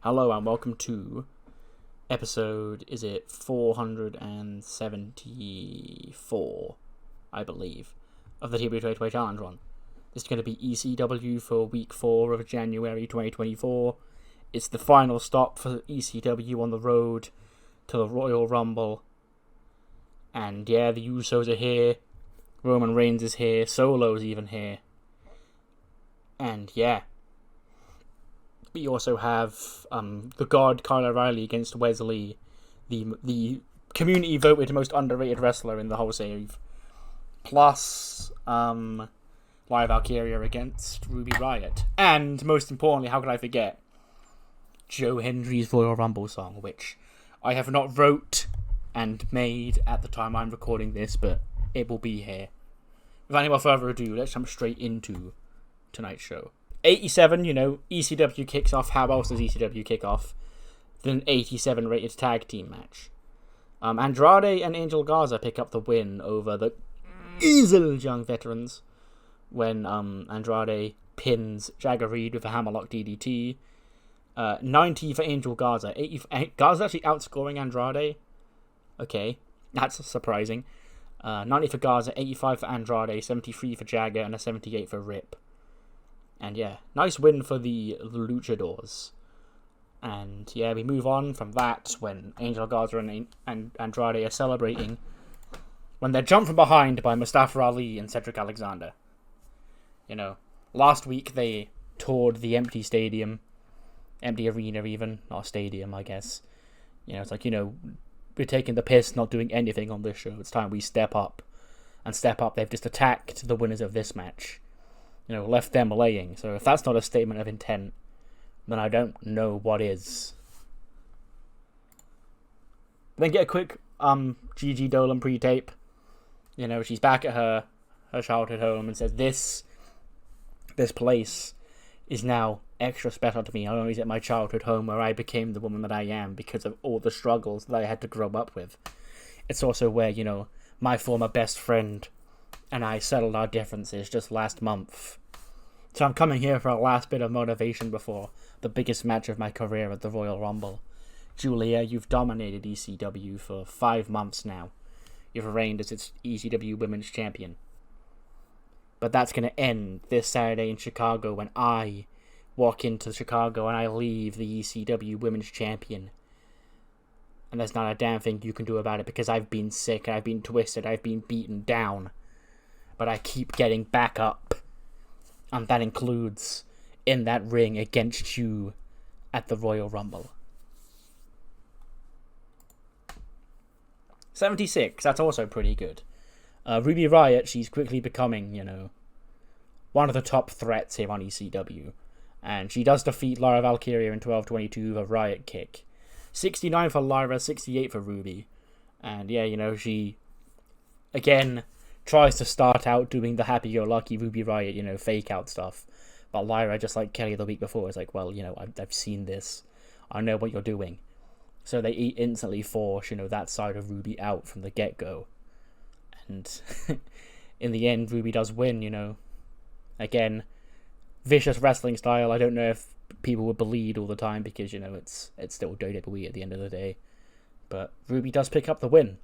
Hello and welcome to episode, is it 474, I believe, of the TEW 2020 Challenge Run. This is going to be ECW for week 4 of January 2024. It's the final stop for ECW on the road to the Royal Rumble. And yeah, the Usos are here, Roman Reigns is here, Solo's even here. And yeah. We also have the God Kyle O'Reilly against Wes Lee, the community voted most underrated wrestler in the whole series. Plus, Lyra Valkyria against Ruby Riott. And most importantly, how could I forget? Joe Hendry's Royal Rumble song, which I have not wrote and made at the time I'm recording this, but it will be here. Without any more further ado, let's jump straight into tonight's show. 87, ECW kicks off. How else does ECW kick off than an 87 rated tag team match? Andrade and Angel Garza pick up the win over the Easel Young Veterans when Andrade pins Jagger Reed with a hammerlock DDT. 90 for Angel Garza. Garza actually outscoring Andrade. Okay, that's surprising. 90 for Garza, 85 for Andrade, 73 for Jagger, and a 78 for Rip. And yeah, nice win for the Luchadors. And yeah, we move on from that when Angel Garza and Andrade are celebrating when they're jumped from behind by Mustafa Ali and Cedric Alexander. Last week they toured the empty arena even, not stadium, I guess. It's like, we're taking the piss, not doing anything on this show. It's time we step up. And step up, they've just attacked the winners of this match. Left them laying. So if that's not a statement of intent, then I don't know what is. Then get a quick Gigi Dolan pre-tape. She's back at her childhood home and says, this place is now extra special to me. Not only is it my childhood home where I became the woman that I am because of all the struggles that I had to grow up with. It's also where, my former best friend and I settled our differences just last month. So I'm coming here for a last bit of motivation before the biggest match of my career at the Royal Rumble. Julia, you've dominated ECW for 5 months now. You've reigned as its ECW Women's Champion. But that's going to end this Saturday in Chicago when I walk into Chicago and I leave the ECW Women's Champion. And there's not a damn thing you can do about it because I've been sick, I've been twisted, I've been beaten down. But I keep getting back up. And that includes in that ring against you at the Royal Rumble. 76, that's also pretty good. Ruby Riott, she's quickly becoming, one of the top threats here on ECW. And she does defeat Lyra Valkyria in 12:22 with a Riott kick. 69 for Lyra, 68 for Ruby. And yeah, she, again, tries to start out doing the happy-go-lucky Ruby Riott, fake-out stuff. But Lyra, just like Kelly the week before, is like, well, I've seen this. I know what you're doing. So they instantly force, that side of Ruby out from the get-go. And in the end, Ruby does win, Again, vicious wrestling style. I don't know if people would bleed all the time because, it's still WWE at the end of the day. But Ruby does pick up the win.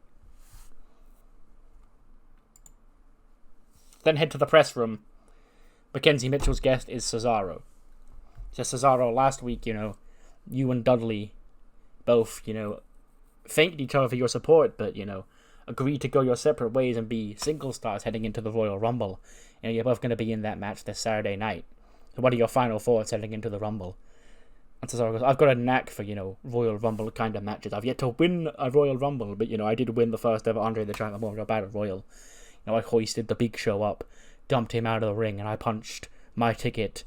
Then head to the press room. Mackenzie Mitchell's guest is Cesaro. Says Cesaro, last week, you and Dudley both, thanked each other for your support, but, agreed to go your separate ways and be single stars heading into the Royal Rumble. You're both going to be in that match this Saturday night. So what are your final thoughts heading into the Rumble? And Cesaro goes, I've got a knack for, Royal Rumble kind of matches. I've yet to win a Royal Rumble, but, I did win the first ever Andre the Giant Memorial Battle Royal. I hoisted the Big Show up, dumped him out of the ring, and I punched my ticket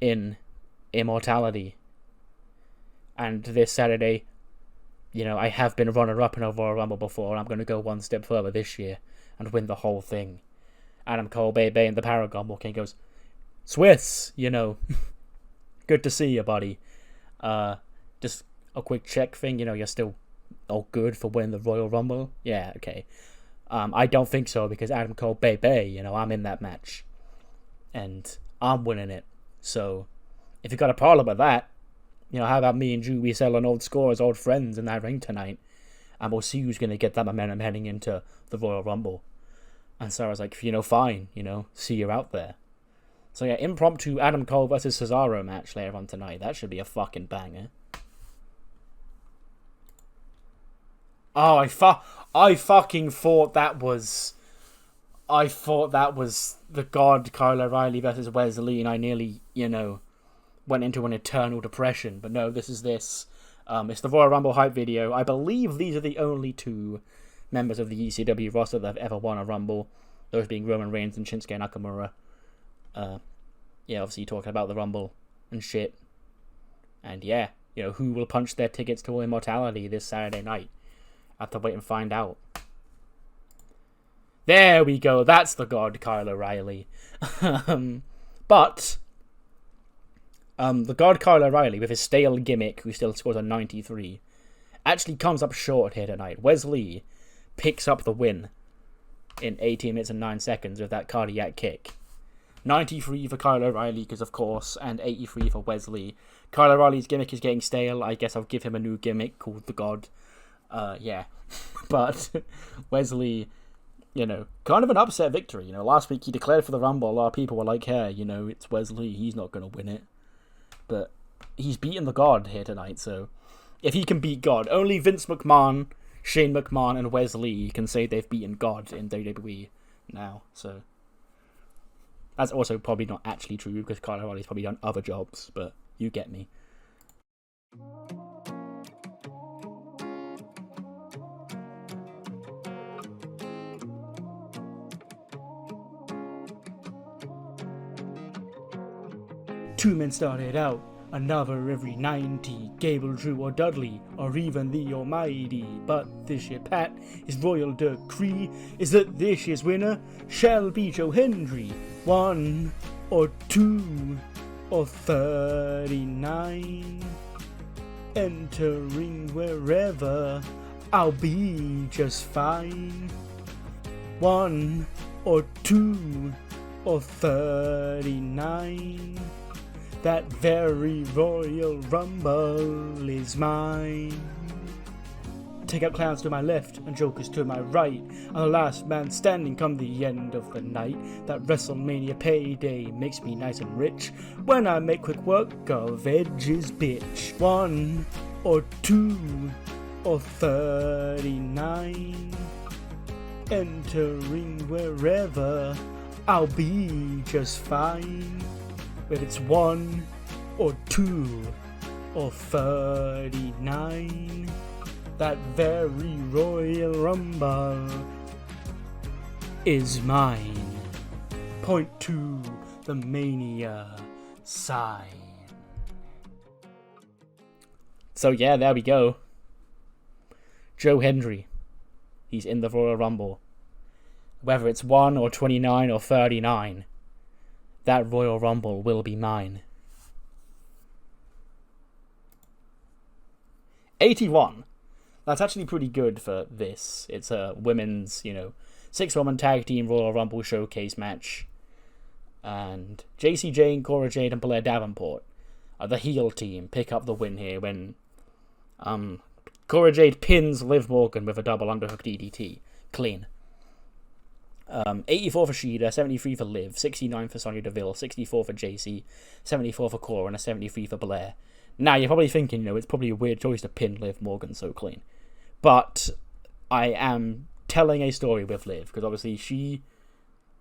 in immortality. And this Saturday, I have been runner-up in a Royal Rumble before, and I'm going to go one step further this year and win the whole thing. Adam Cole, Bay and the Paragon walking goes, Swiss, good to see you, buddy. Just a quick check thing, you're still all good for winning the Royal Rumble? Yeah, okay. I don't think so because Adam Cole, baby, I'm in that match. And I'm winning it. So, if you've got a problem with that, You know, how about me and Drew, we settle on old scores, old friends in that ring tonight, and we'll see who's going to get that momentum heading into the Royal Rumble. And Sarah's like, you know, fine, you know, see you out there. So yeah, impromptu Adam Cole versus Cesaro match later on tonight. That should be a fucking banger. Oh, I fucking thought that was... I thought that was the God Kyle O'Reilly versus Wes Lee, and I nearly, you know, went into an eternal depression. But no, this is this. It's the Royal Rumble hype video. I believe these are the only two members of the ECW roster that have ever won a Rumble. Those being Roman Reigns and Shinsuke Nakamura. Yeah, obviously talking about the Rumble and shit. And yeah, you know, who will punch their tickets to immortality this Saturday night? I have to wait and find out. There we go. That's the God Kyle O'Reilly. But the God Kyle O'Reilly, with his stale gimmick, who still scores a 93, actually comes up short here tonight. Wes Lee picks up the win in 18 minutes and 9 seconds with that cardiac kick. 93 for Kyle O'Reilly, because of course, and 83 for Wes Lee. Kyle O'Reilly's gimmick is getting stale. I guess I'll give him a new gimmick called the God. Yeah. But Wes Lee, you know, kind of an upset victory. You know, last week he declared for the Rumble. A lot of people were like, hey, you know, it's Wes Lee. He's not going to win it. But he's beaten the God here tonight, so if he can beat God, only Vince McMahon, Shane McMahon, and Wes Lee can say they've beaten God in WWE now, so that's also probably not actually true, because Kyle O'Reilly's probably done other jobs, but you get me. Two men started out, another every 90, Gable, Drew, or Dudley, or even the Almighty. But this year, Pat, his royal decree is that this year's winner shall be Joe Hendry. 1 or 2 or 39. Entering wherever, I'll be just fine. 1 or 2 or 39. That very Royal Rumble is mine. Take out clowns to my left and jokers to my right. I'm the last man standing come the end of the night. That WrestleMania payday makes me nice and rich when I make quick work of Edge's bitch. 1 or 2 or 39. Entering wherever, I'll be just fine. Whether it's 1 or 2 or 39, that very Royal Rumble is mine. Point to the Mania sign. So yeah, there we go. Joe Hendry. He's in the Royal Rumble. Whether it's 1 or 29 or 39, that Royal Rumble will be mine. 81. That's actually pretty good for this. It's a women's, 6-woman tag team Royal Rumble showcase match. And JC Jane, Cora Jade, and Blair Davenport are the heel team. Pick up the win here when Cora Jade pins Liv Morgan with a double underhook DDT. Clean. 84 for Kushida, 73 for Liv, 69 for Sonya Deville, 64 for JC, 74 for Cora, and a 73 for Blair. Now, you're probably thinking, it's probably a weird choice to pin Liv Morgan so clean. But I am telling a story with Liv, because obviously she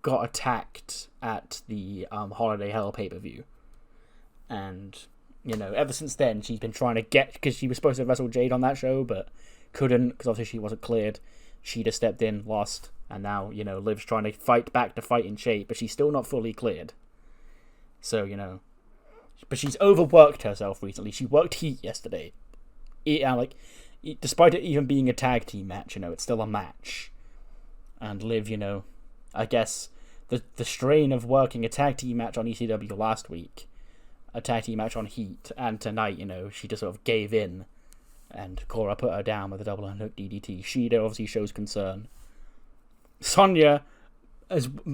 got attacked at the Holiday Hell pay-per-view. And, ever since then, she's been trying to get, because she was supposed to wrestle Jade on that show, but couldn't, because obviously she wasn't cleared. She just stepped in, lost, and now, Liv's trying to fight back to fight in shape, but she's still not fully cleared. So, but she's overworked herself recently. She worked Heat yesterday. Despite it even being a tag team match, it's still a match. And Liv, I guess the strain of working a tag team match on ECW last week, a tag team match on Heat, and tonight, she just sort of gave in. And Cora put her down with a double unhook DDT. Shida obviously shows concern. Sonya,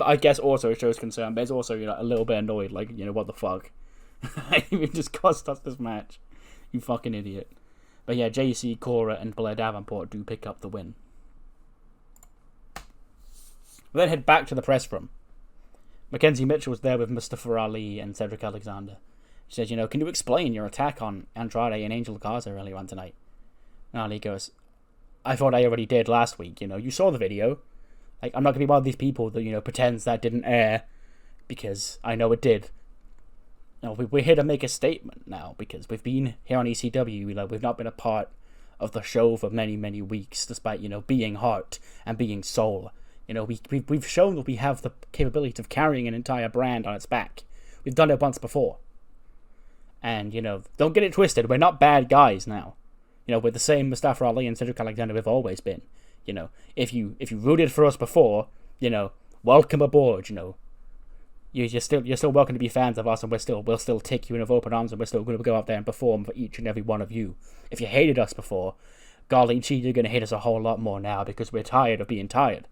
I guess, also shows concern, but is also, a little bit annoyed, what the fuck? I even just cost us this match. You fucking idiot. But yeah, JC, Cora, and Blair Davenport do pick up the win. We then head back to the press room. Mackenzie Mitchell was there with Mustafa Ali and Cedric Alexander. She says, can you explain your attack on Andrade and Angel Garza earlier on tonight? And Ali goes, I thought I already did last week, you saw the video. Like, I'm not going to be one of these people that, pretends that didn't air, because I know it did. We're here to make a statement now, because we've been here on ECW, we've not been a part of the show for many, many weeks, despite, being heart and being soul. We've shown that we have the capability of carrying an entire brand on its back. We've done it once before. And, don't get it twisted, we're not bad guys now. We're the same Mustafa Ali and Cedric Alexander we've always been. If you rooted for us before, welcome aboard, You're still welcome to be fans of us, and we'll still take you in with open arms, and we're still going to go out there and perform for each and every one of you. If you hated us before, golly gee, you're going to hate us a whole lot more now, because we're tired of being tired.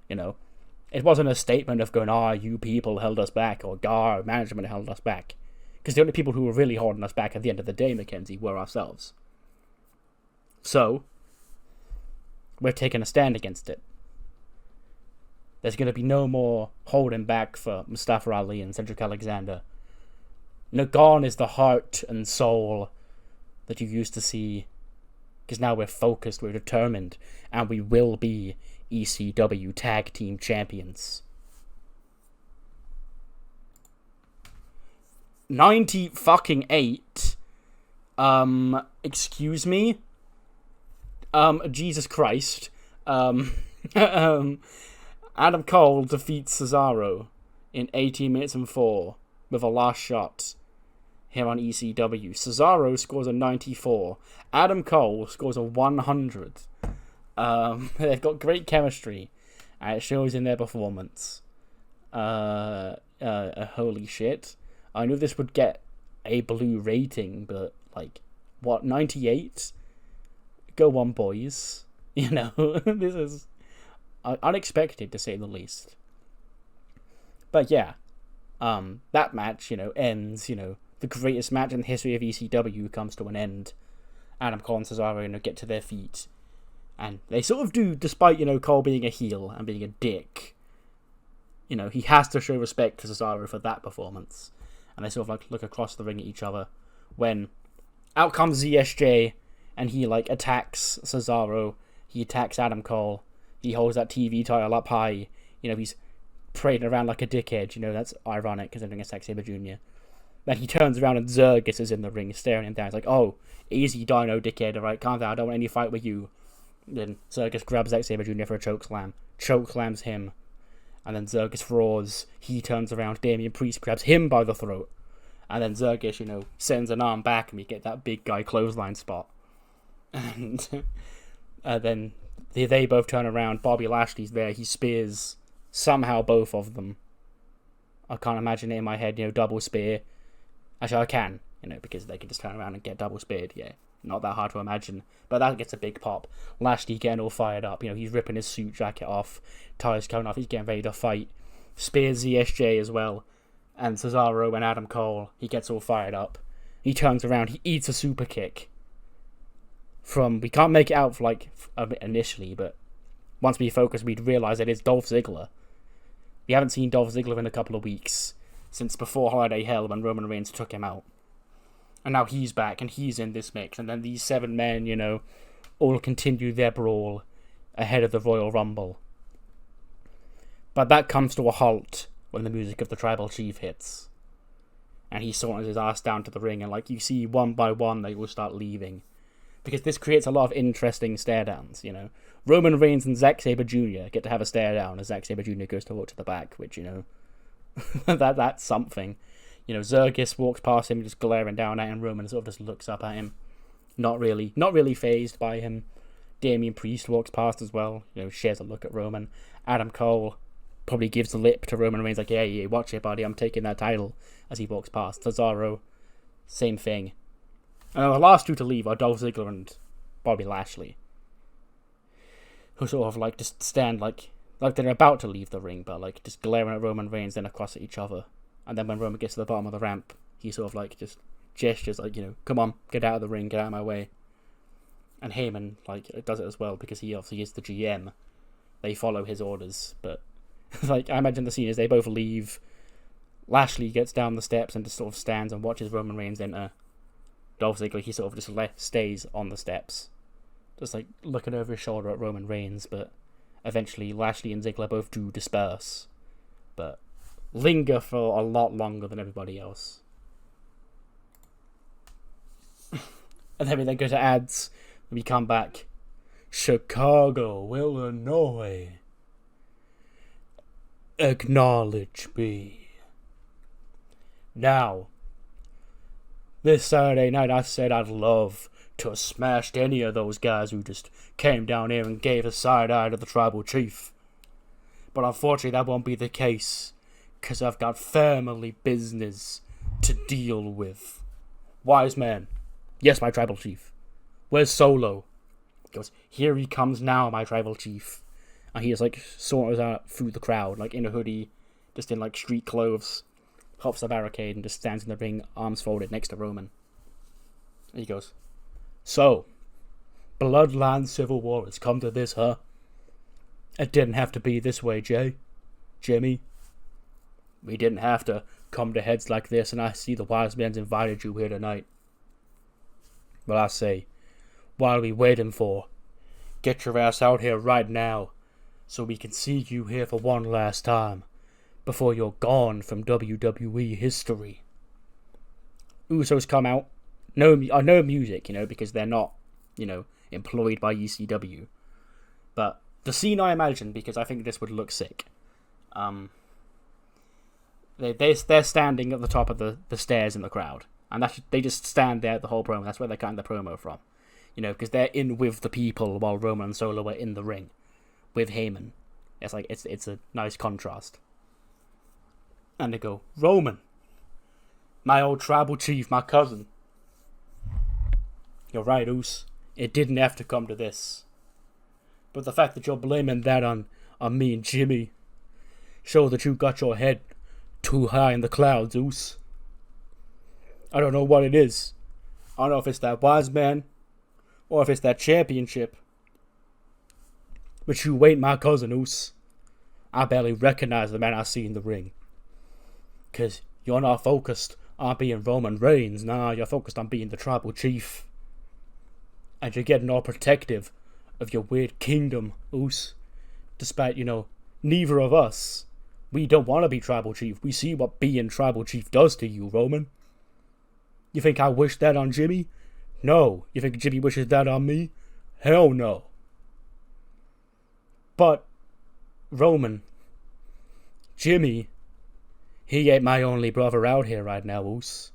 It wasn't a statement of going, you people held us back, or our management held us back. Because the only people who were really holding us back at the end of the day, Mackenzie, were ourselves. So, we're taking a stand against it. There's going to be no more holding back for Mustafa Ali and Cedric Alexander. Gone is the heart and soul that you used to see. Because now we're focused, we're determined, and we will be ECW Tag Team Champions. 98. Excuse me? Jesus Christ. Adam Cole defeats Cesaro in 18 minutes and 4 with a last shot here on ECW. Cesaro scores a 94. Adam Cole scores a 100. They've got great chemistry, and it shows in their performance. Holy shit. I knew this would get a blue rating, but, 98? Go on, boys. This is unexpected, to say the least. But yeah, that match, ends, the greatest match in the history of ECW comes to an end. Adam Cole and Cesaro, get to their feet. And they sort of do, despite, Cole being a heel and being a dick. He has to show respect to Cesaro for that performance. And they sort of, look across the ring at each other when out comes ZSJ and he, attacks Cesaro. He attacks Adam Cole. He holds that TV title up high. He's parading around like a dickhead. That's ironic because everything is Xavier Jr. Then he turns around and Zergus is in the ring staring him down. He's like, oh, easy dino dickhead, alright, calm down, I don't want any fight with you. Then Zergus grabs Xavier Jr. for a chokeslam. Chokeslams him. And then Zergus roars. He turns around. Damian Priest grabs him by the throat. And then Zergus, sends an arm back and we get that big guy clothesline spot. And then they both turn around. Bobby Lashley's there. He spears somehow both of them. I can't imagine it in my head, double spear. Actually, I can, because they can just turn around and get double speared. Yeah, not that hard to imagine. But that gets a big pop. Lashley getting all fired up. He's ripping his suit jacket off. Tires coming off. He's getting ready to fight. Spears ZSJ as well. And Cesaro and Adam Cole. He gets all fired up. He turns around. He eats a super kick. We can't make it out initially, but once we focus, we'd realise it is Dolph Ziggler. We haven't seen Dolph Ziggler in a couple of weeks. Since before Holiday Hell when Roman Reigns took him out. And now he's back and he's in this mix. And then these 7 men, all continue their brawl ahead of the Royal Rumble. But that comes to a halt when the music of the Tribal Chief hits. And he saunters his ass down to the ring and you see one by one they will start leaving. Because this creates a lot of interesting stare downs, Roman Reigns and Zack Sabre Jr. get to have a stare down as Zack Sabre Jr. goes to walk to the back, which, that's something. Zergus walks past him just glaring down at him. Roman sort of just looks up at him. Not really fazed by him. Damian Priest walks past as well. Shares a look at Roman. Adam Cole probably gives the lip to Roman Reigns yeah, watch it, buddy, I'm taking that title, as he walks past. Cesaro, same thing. The last two to leave are Dolph Ziggler and Bobby Lashley. Who sort of just stand like they're about to leave the ring, but just glaring at Roman Reigns, then across at each other. And then when Roman gets to the bottom of the ramp, he sort of just gestures like, come on, get out of the ring, get out of my way. And Heyman, does it as well, because he obviously is the GM. They follow his orders, but, I imagine the scene is they both leave. Lashley gets down the steps and just sort of stands and watches Roman Reigns enter. Dolph Ziggler, he sort of just stays on the steps, just, looking over his shoulder at Roman Reigns, but eventually Lashley and Ziggler both do disperse, but linger for a lot longer than everybody else. And then we go to ads. We come back. Chicago, Illinois. Acknowledge me. Now, this Saturday night I said I'd love to have smashed any of those guys who just came down here and gave a side eye to the tribal chief. But unfortunately that won't be the case, because I've got family business to deal with. Wise man. Yes, my tribal chief. Where's Solo? He goes, here he comes now, my tribal chief. And he is saunters out through the crowd, in a hoodie, just in street clothes, hops the barricade and just stands in the ring, arms folded next to Roman. And he goes, so, Bloodline Civil War has come to this, huh? It didn't have to be this way, Jimmy. We didn't have to come to heads like this, and I see the wise men's invited you here tonight. Well, I say, what are we waiting for? Get your ass out here right now, so we can see you here for one last time, before you're gone from WWE history. Usos come out. No music, because they're not, employed by ECW. But the scene I imagine, because I think this would look sick. They're standing at the top of the stairs in the crowd. And they just stand there the whole promo. That's where they're cutting the promo from. Because they're in with the people while Roman and Solo are in the ring with Heyman. It's a nice contrast. And they go, Roman, my old tribal chief, my cousin. You're right, Oos. It didn't have to come to this. But the fact that you're blaming that on me and Jimmy shows that you got your head too high in the clouds, Oos. I don't know what it is. I don't know if it's that wise man or if it's that championship. But you ain't my cousin, Oos. I barely recognize the man I see in the ring. 'Cause you're not focused on being Roman Reigns. Nah, you're focused on being the tribal chief. And you're getting all protective of your weird kingdom, Oos. Despite, neither of us. We don't want to be tribal chief. We see what being tribal chief does to you, Roman. You think I wish that on Jimmy? No. You think Jimmy wishes that on me? Hell no. But, Roman, Jimmy, he ain't my only brother out here right now, Oos.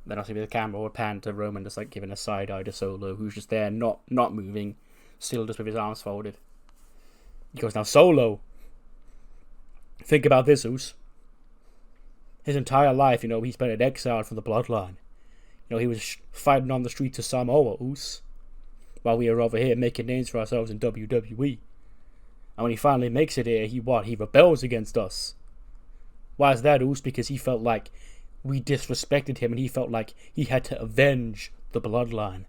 Then I'll see the camera would pan to Roman just giving a side eye to Solo, who's just there, not moving, still just with his arms folded. He goes, now Solo, think about this, Oos. His entire life, he spent it exiled from the bloodline. He was fighting on the streets of Samoa, Oos, while we were over here making names for ourselves in WWE. And when he finally makes it here, he rebels against us. Why is that, Oos? Because he felt like we disrespected him and he felt like he had to avenge the bloodline.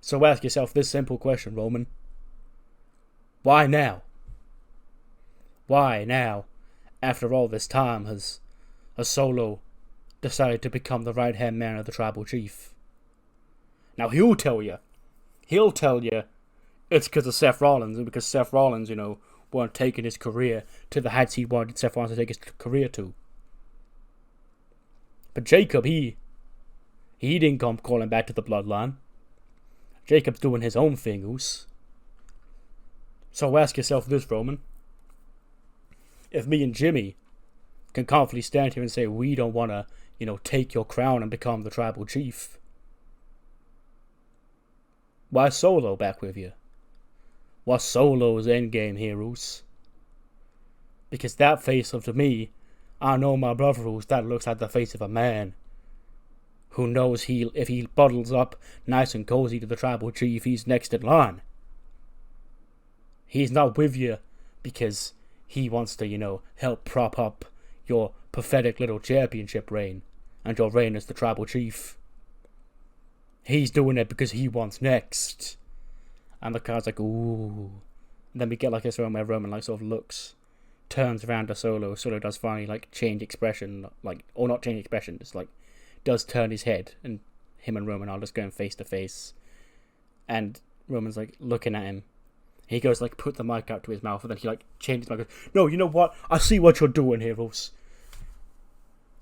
So ask yourself this simple question, Roman. Why now? Why now, after all this time, has Solo decided to become the right-hand man of the tribal chief? Now he'll tell you it's because of Seth Rollins, and because Seth Rollins, weren't taking his career to the heights he wanted Seth Rollins to take his career to. But Jacob, he didn't come calling back to the bloodline. Jacob's doing his own thing, Oos. So ask yourself this, Roman. If me and Jimmy can confidently stand here and say we don't want to, take your crown and become the tribal chief, why Solo back with you? What's Solo's endgame here, Oos? Because that face of, to me, I know my brother, Oos, that looks like the face of a man who knows if he bundles up nice and cozy to the tribal chief, he's next in line. He's not with you because he wants to, help prop up your pathetic little championship reign. and your reign as the tribal chief. He's doing it because he wants next. And the crowd's like, ooh. And then we get like this one where Roman like sort of looks, turns around to Solo. Solo does finally like change expression, like, or not change expression, just like does turn his head, and him and Roman are just going face to face. And Roman's like looking at him. He goes like put the mic out to his mouth, and then he like changes his mic. Goes, no, you know what? I see what you're doing here, Rose.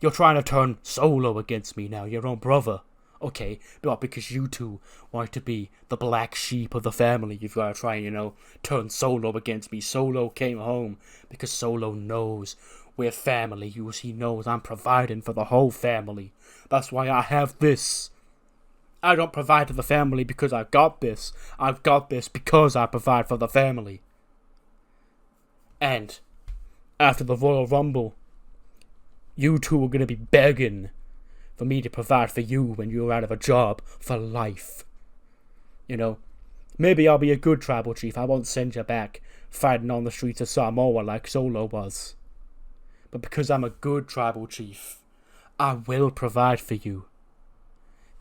You're trying to turn Solo against me now, your own brother. Okay, but because you two want to be the black sheep of the family, you've got to try and, turn Solo against me. Solo came home because Solo knows we're family. He knows I'm providing for the whole family. That's why I have this. I don't provide for the family because I've got this. I've got this because I provide for the family. And after the Royal Rumble, you two are going to be begging for me to provide for you when you're out of a job for life. Maybe I'll be a good tribal chief. I won't send you back fighting on the streets of Samoa like Solo was. But because I'm a good tribal chief, I will provide for you.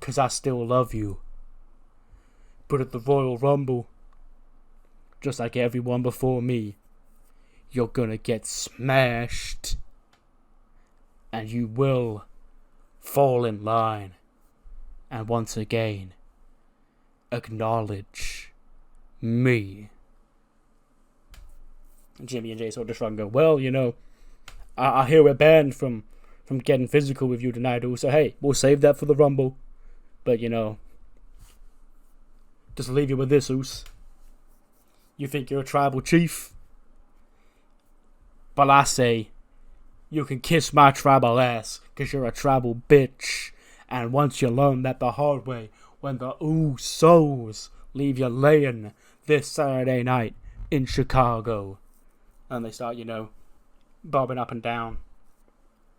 Because I still love you. But at the Royal Rumble, just like everyone before me, you're gonna get smashed. And you will fall in line, and once again, acknowledge me. And Jimmy and Jay sort of shrug and go, well, I hear we're banned from getting physical with you tonight, so hey, we'll save that for the Rumble. But, just leave you with this, Oos. You think you're a tribal chief? But I say, you can kiss my tribal ass, because you're a tribal bitch. And once you learn that the hard way, when the Usos leave you laying this Saturday night in Chicago. And they start, bobbing up and down.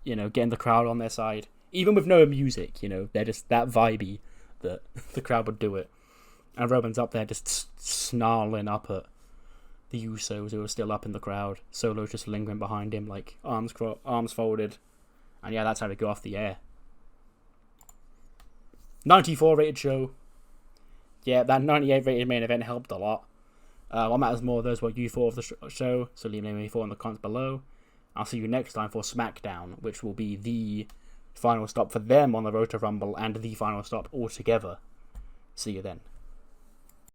Getting the crowd on their side. Even with no music, they're just that vibey that the crowd would do it. And Roman's up there just snarling up at the Usos who are still up in the crowd. Solo's just lingering behind him, like arms folded. And yeah, that's how they go off the air. 94 rated show. Yeah, that 98 rated main event helped a lot. What matters more, those what you thought of the show, so leave me in the comments below. I'll see you next time for SmackDown, which will be the final stop for them on the road to Rumble and the final stop altogether. See you then.